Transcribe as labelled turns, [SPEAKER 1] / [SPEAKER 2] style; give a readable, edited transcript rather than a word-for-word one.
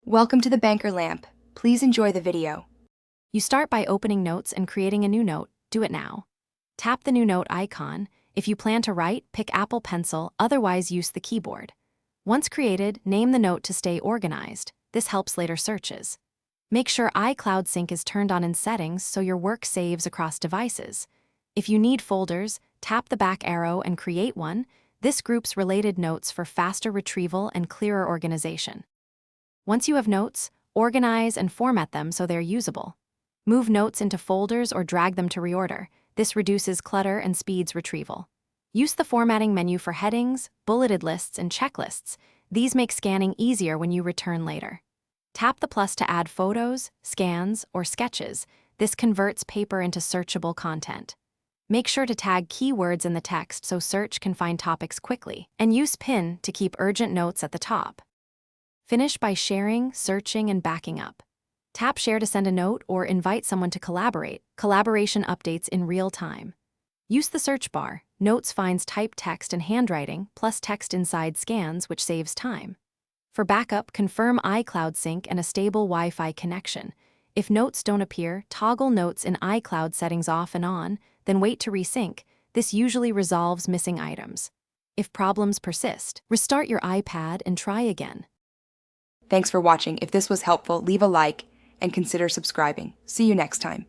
[SPEAKER 1] Welcome to the Banker Lamp. Please enjoy the video.
[SPEAKER 2] You start by opening Notes and creating a new note. Do it now. Tap the new note icon. If you plan to write, pick Apple Pencil, otherwise use the keyboard. Once created, name the note to stay organized. This helps later searches. Make sure iCloud Sync is turned on in settings so your work saves across devices. If you need folders, tap the back arrow and create one. This groups related notes for faster retrieval and clearer organization. Once you have notes, organize and format them so they're usable. Move notes into folders or drag them to reorder. This reduces clutter and speeds retrieval. Use the formatting menu for headings, bulleted lists, and checklists. These make scanning easier when you return later. Tap the plus to add photos, scans, or sketches. This converts paper into searchable content. Make sure to tag keywords in the text so search can find topics quickly, and use pin to keep urgent notes at the top. Finish by sharing, searching, and backing up. Tap Share to send a note or invite someone to collaborate. Collaboration updates in real time. Use the search bar. Notes finds typed text and handwriting, plus text inside scans, which saves time. For backup, confirm iCloud Sync and a stable Wi-Fi connection. If notes don't appear, toggle notes in iCloud settings off and on, then wait to resync. This usually resolves missing items. If problems persist, restart your iPad and try again.
[SPEAKER 1] Thanks for watching. If this was helpful, leave a like and consider subscribing. See you next time.